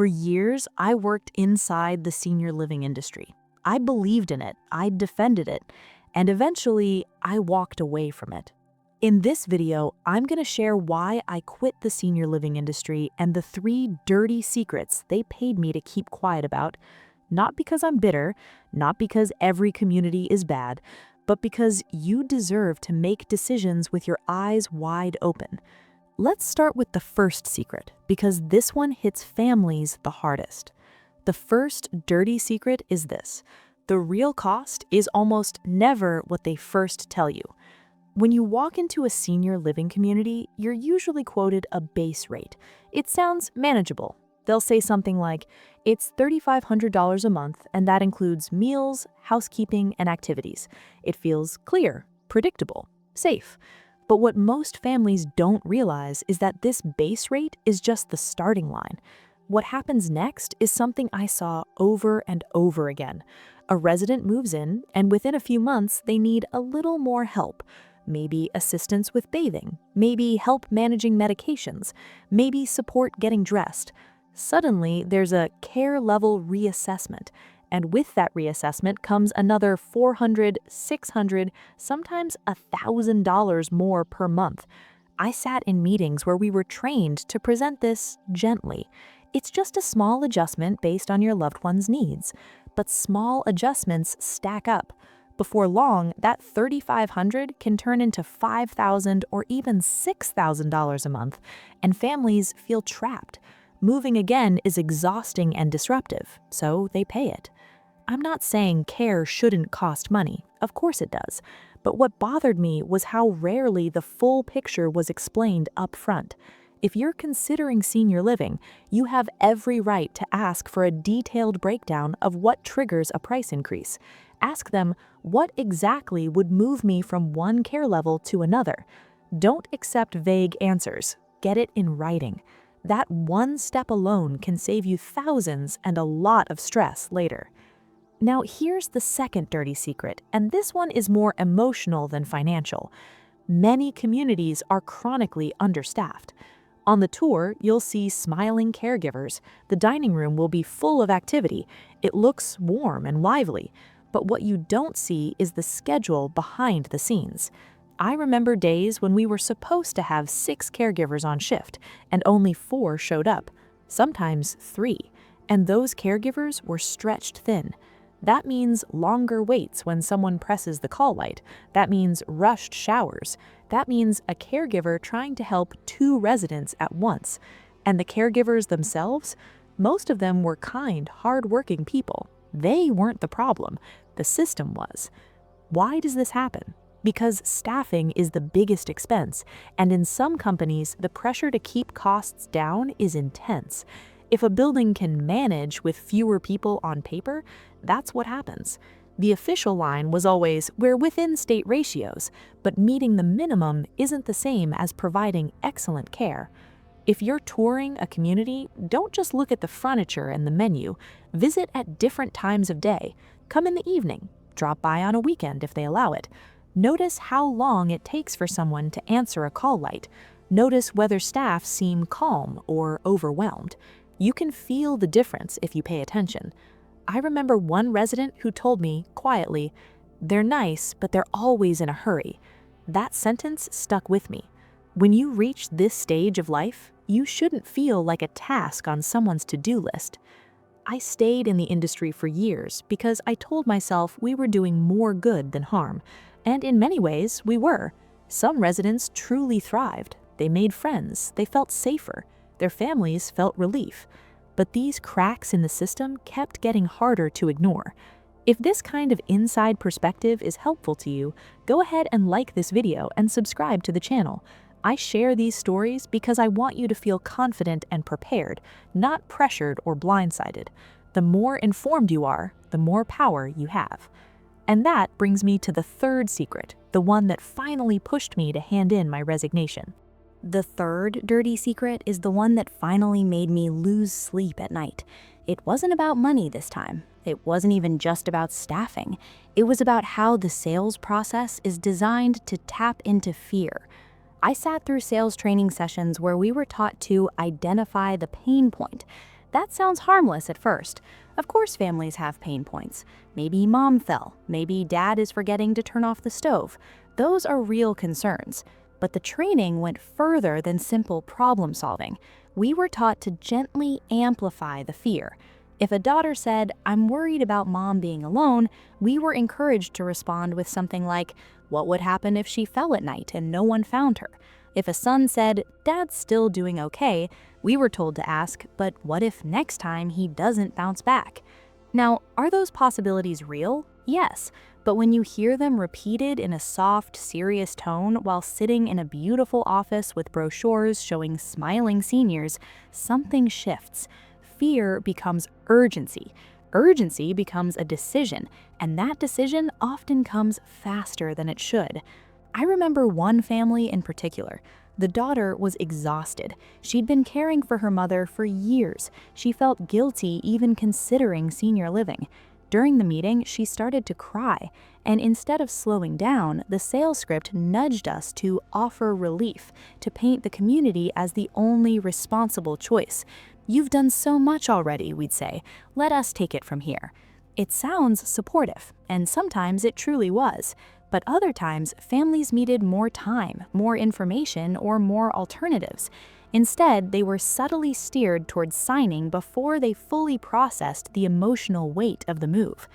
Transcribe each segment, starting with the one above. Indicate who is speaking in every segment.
Speaker 1: For years, I worked inside the senior living industry. I believed in it, I defended it, and eventually I walked away from it. In this video, I'm going to share why I quit the senior living industry and the 3 dirty secrets they paid me to keep quiet about, not because I'm bitter, not because every community is bad, but because you deserve to make decisions with your eyes wide open. Let's start with the first secret, because this one hits families the hardest. The first dirty secret is this: the real cost is almost never what they first tell you. When you walk into a senior living community, you're usually quoted a base rate. It sounds manageable. They'll say something like, it's $3,500 a month, and that includes meals, housekeeping, and activities. It feels clear, predictable, safe. But what most families don't realize is that this base rate is just the starting line. What happens next is something I saw over and over again. A resident moves in, and within a few months, they need a little more help. Maybe assistance with bathing, maybe help managing medications, maybe support getting dressed. Suddenly, there's a care level reassessment. And with that reassessment comes another $400, $600, sometimes $1,000 more per month. I sat in meetings where we were trained to present this gently. It's just a small adjustment based on your loved one's needs. But small adjustments stack up. Before long, that $3,500 can turn into $5,000 or even $6,000 a month, and families feel trapped. Moving again is exhausting and disruptive, so they pay it. I'm not saying care shouldn't cost money. Of course it does. But what bothered me was how rarely the full picture was explained up front. If you're considering senior living, you have every right to ask for a detailed breakdown of what triggers a price increase. Ask them, what exactly would move me from one care level to another? Don't accept vague answers. Get it in writing. That one step alone can save you thousands and a lot of stress later. Now here's the second dirty secret, and this one is more emotional than financial. Many communities are chronically understaffed. On the tour, you'll see smiling caregivers. The dining room will be full of activity. It looks warm and lively. But what you don't see is the schedule behind the scenes. I remember days when we were supposed to have 6 caregivers on shift, and only 4 showed up, sometimes 3, and those caregivers were stretched thin. That means longer waits when someone presses the call light. That means rushed showers. That means a caregiver trying to help 2 residents at once. And the caregivers themselves? Most of them were kind, hard-working people. They weren't the problem. The system was. Why does this happen? Because staffing is the biggest expense, and in some companies, the pressure to keep costs down is intense. If a building can manage with fewer people on paper, that's what happens. The official line was always, we're within state ratios, but meeting the minimum isn't the same as providing excellent care. If you're touring a community, don't just look at the furniture and the menu. Visit at different times of day. Come in the evening. Drop by on a weekend if they allow it. Notice how long it takes for someone to answer a call light. Notice whether staff seem calm or overwhelmed. You can feel the difference if you pay attention. I remember one resident who told me, quietly, they're nice, but they're always in a hurry. That sentence stuck with me. When you reach this stage of life, you shouldn't feel like a task on someone's to-do list. I stayed in the industry for years because I told myself we were doing more good than harm. And in many ways, we were. Some residents truly thrived. They made friends. They felt safer. Their families felt relief. But these cracks in the system kept getting harder to ignore. If this kind of inside perspective is helpful to you, go ahead and like this video and subscribe to the channel. I share these stories because I want you to feel confident and prepared, not pressured or blindsided. The more informed you are, the more power you have. And that brings me to the third secret, the one that finally pushed me to hand in my resignation. The third dirty secret is the one that finally made me lose sleep at night. It wasn't about money this time. It wasn't even just about staffing. It was about how the sales process is designed to tap into fear. I sat through sales training sessions where we were taught to identify the pain point. That sounds harmless at first. Of course families have pain points. Maybe mom fell, maybe dad is forgetting to turn off the stove. Those are real concerns. But the training went further than simple problem solving. We were taught to gently amplify the fear. If a daughter said, "I'm worried about mom being alone," we were encouraged to respond with something like, "What would happen if she fell at night and no one found her?" If a son said, "Dad's still doing okay," we were told to ask, "But what if next time he doesn't bounce back?" Now, are those possibilities real? Yes, but when you hear them repeated in a soft, serious tone while sitting in a beautiful office with brochures showing smiling seniors, something shifts. Fear becomes urgency. Urgency becomes a decision, and that decision often comes faster than it should. I remember one family in particular. The daughter was exhausted. She'd been caring for her mother for years. She felt guilty even considering senior living. During the meeting, she started to cry, and instead of slowing down, the sales script nudged us to offer relief, to paint the community as the only responsible choice. "You've done so much already," we'd say. "Let us take it from here." It sounds supportive, and sometimes it truly was. But other times, families needed more time, more information, or more alternatives. Instead, they were subtly steered towards signing before they fully processed the emotional weight of the move.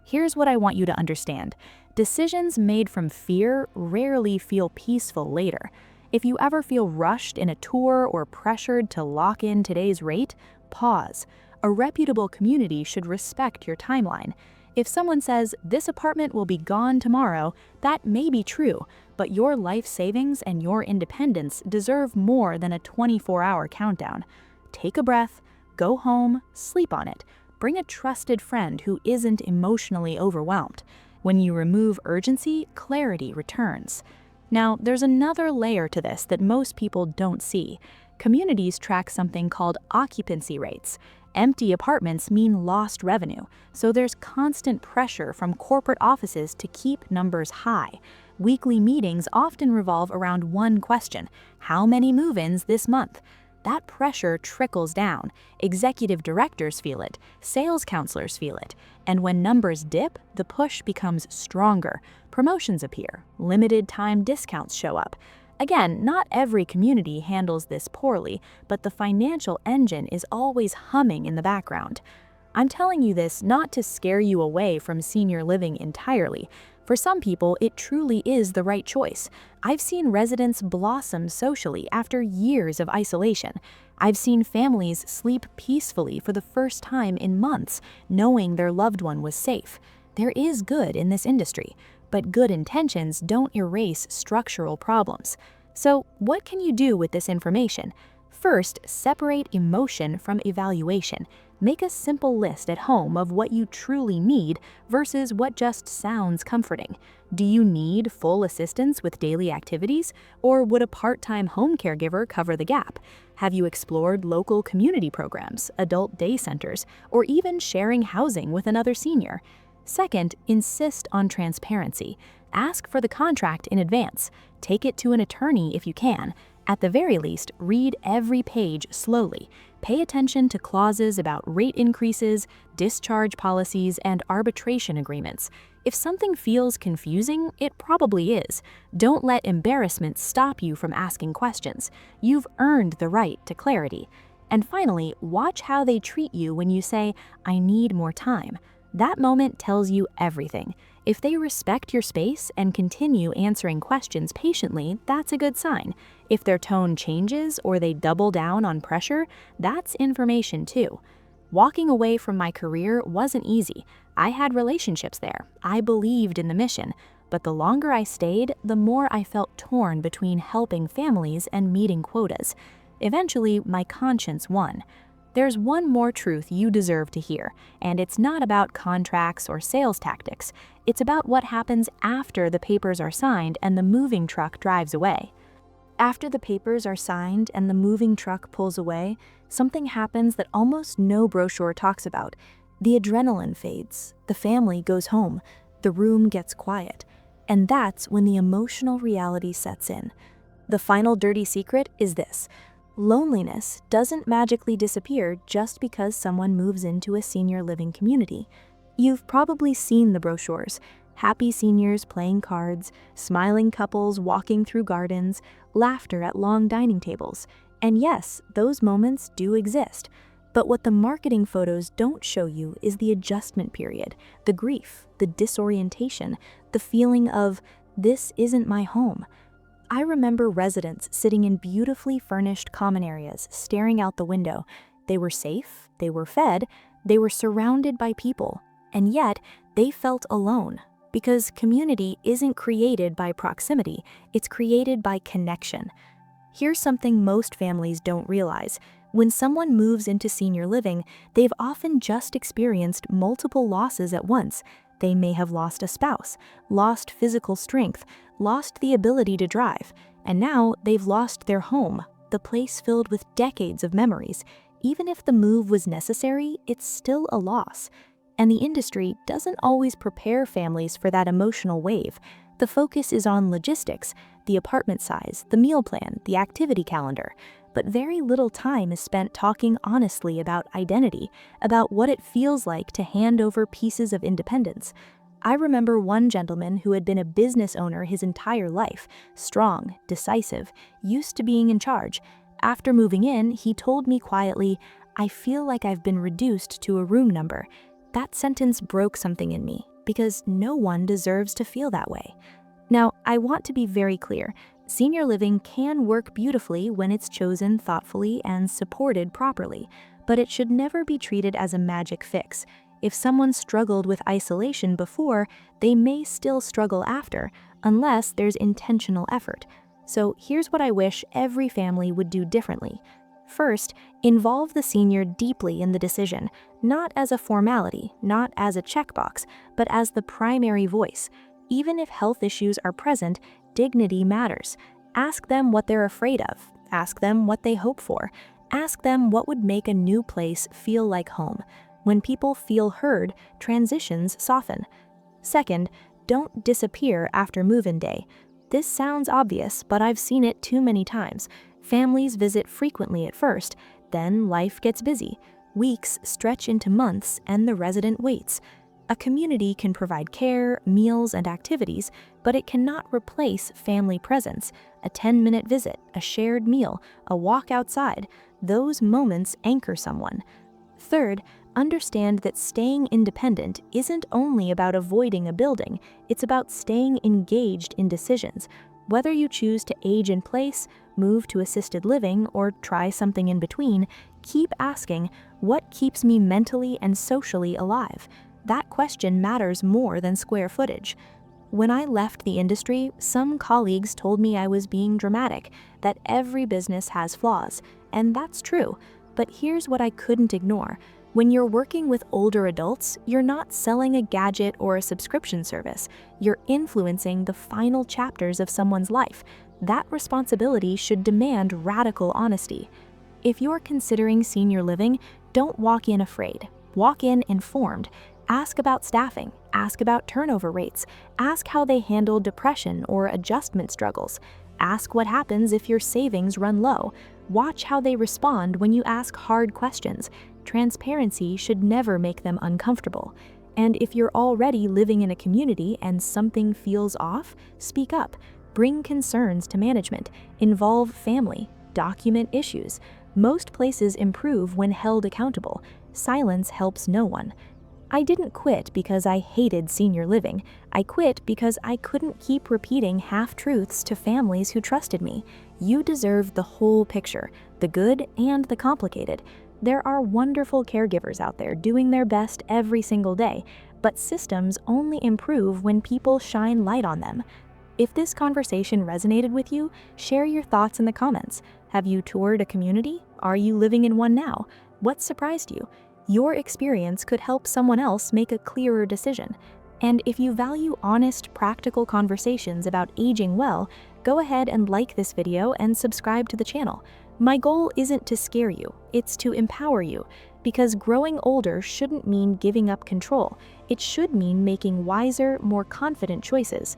Speaker 1: Here's what I want you to understand. Decisions made from fear rarely feel peaceful later. If you ever feel rushed in a tour or pressured to lock in today's rate, pause. A reputable community should respect your timeline. If someone says, "This apartment will be gone tomorrow," that may be true, but your life savings and your independence deserve more than a 24-hour countdown. Take a breath, go home, sleep on it. Bring a trusted friend who isn't emotionally overwhelmed. When you remove urgency, clarity returns. Now, there's another layer to this that most people don't see. Communities track something called occupancy rates. Empty apartments mean lost revenue, so there's constant pressure from corporate offices to keep numbers high. Weekly meetings often revolve around one question: how many move-ins this month? That pressure trickles down. Executive directors feel it, sales counselors feel it, and when numbers dip, the push becomes stronger. Promotions appear, limited time discounts show up. Again, not every community handles this poorly, but the financial engine is always humming in the background. I'm telling you this not to scare you away from senior living entirely. For some people, it truly is the right choice. I've seen residents blossom socially after years of isolation. I've seen families sleep peacefully for the first time in months, knowing their loved one was safe. There is good in this industry, but good intentions don't erase structural problems. So, what can you do with this information? First, separate emotion from evaluation. Make a simple list at home of what you truly need versus what just sounds comforting. Do you need full assistance with daily activities, or would a part-time home caregiver cover the gap? Have you explored local community programs, adult day centers, or even sharing housing with another senior? Second, insist on transparency. Ask for the contract in advance. Take it to an attorney if you can. At the very least, read every page slowly. Pay attention to clauses about rate increases, discharge policies, and arbitration agreements. If something feels confusing, it probably is. Don't let embarrassment stop you from asking questions. You've earned the right to clarity. And finally, watch how they treat you when you say, "I need more time." That moment tells you everything. If they respect your space and continue answering questions patiently, that's a good sign. If their tone changes or they double down on pressure, that's information too. Walking away from my career wasn't easy. I had relationships there. I believed in the mission. But the longer I stayed, the more I felt torn between helping families and meeting quotas. Eventually, my conscience won. There's one more truth you deserve to hear, and it's not about contracts or sales tactics. It's about what happens after the papers are signed and the moving truck drives away. After the papers are signed and the moving truck pulls away, something happens that almost no brochure talks about. The adrenaline fades, the family goes home, the room gets quiet, and that's when the emotional reality sets in. The final dirty secret is this: Loneliness doesn't magically disappear just because someone moves into a senior living community. You've probably seen the brochures: happy seniors playing cards, smiling couples walking through gardens, laughter at long dining tables. And yes, those moments do exist. But what the marketing photos don't show you is the adjustment period, the grief, the disorientation, the feeling of, "This isn't my home." I remember residents sitting in beautifully furnished common areas, staring out the window. They were safe, they were fed, they were surrounded by people, and yet they felt alone. Because community isn't created by proximity, it's created by connection. Here's something most families don't realize. When someone moves into senior living, they've often just experienced multiple losses at once. They may have lost a spouse, lost physical strength, lost the ability to drive, and now they've lost their home, the place filled with decades of memories. Even if the move was necessary, it's still a loss. And the industry doesn't always prepare families for that emotional wave. The focus is on logistics, the apartment size, the meal plan, the activity calendar. But very little time is spent talking honestly about identity, about what it feels like to hand over pieces of independence. I remember one gentleman who had been a business owner his entire life, strong, decisive, used to being in charge. After moving in, he told me quietly, "I feel like I've been reduced to a room number." That sentence broke something in me, because no one deserves to feel that way. Now, I want to be very clear. Senior living can work beautifully when it's chosen thoughtfully and supported properly, but it should never be treated as a magic fix. If someone struggled with isolation before, they may still struggle after, unless there's intentional effort. So here's what I wish every family would do differently. First, involve the senior deeply in the decision, not as a formality, not as a checkbox, but as the primary voice. Even if health issues are present, dignity matters. Ask them what they're afraid of. Ask them what they hope for. Ask them what would make a new place feel like home. When people feel heard, transitions soften. Second, don't disappear after move-in day. This sounds obvious, but I've seen it too many times. Families visit frequently at first, then life gets busy. Weeks stretch into months, and the resident waits. A community can provide care, meals, and activities, but it cannot replace family presence. A 10-minute visit, a shared meal, a walk outside, those moments anchor someone. Third, understand that staying independent isn't only about avoiding a building, it's about staying engaged in decisions. Whether you choose to age in place, move to assisted living, or try something in between, keep asking, what keeps me mentally and socially alive? That question matters more than square footage. When I left the industry, some colleagues told me I was being dramatic, that every business has flaws, and that's true. But here's what I couldn't ignore. When you're working with older adults, you're not selling a gadget or a subscription service. You're influencing the final chapters of someone's life. That responsibility should demand radical honesty. If you're considering senior living, don't walk in afraid. Walk in informed. Ask about staffing. Ask about turnover rates. Ask how they handle depression or adjustment struggles. Ask what happens if your savings run low. Watch how they respond when you ask hard questions. Transparency should never make them uncomfortable. And if you're already living in a community and something feels off, speak up. Bring concerns to management. Involve family. Document issues. Most places improve when held accountable. Silence helps no one. I didn't quit because I hated senior living. I quit because I couldn't keep repeating half-truths to families who trusted me. You deserve the whole picture, the good and the complicated. There are wonderful caregivers out there doing their best every single day, but systems only improve when people shine light on them. If this conversation resonated with you, share your thoughts in the comments. Have you toured a community? Are you living in one now? What surprised you? Your experience could help someone else make a clearer decision. And if you value honest, practical conversations about aging well, go ahead and like this video and subscribe to the channel. My goal isn't to scare you, it's to empower you, because growing older shouldn't mean giving up control. It should mean making wiser, more confident choices.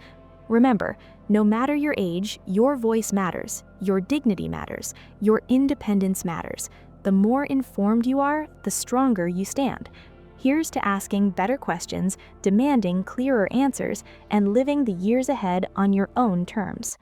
Speaker 1: Remember, no matter your age, your voice matters, your dignity matters, your independence matters. The more informed you are, the stronger you stand. Here's to asking better questions, demanding clearer answers, and living the years ahead on your own terms.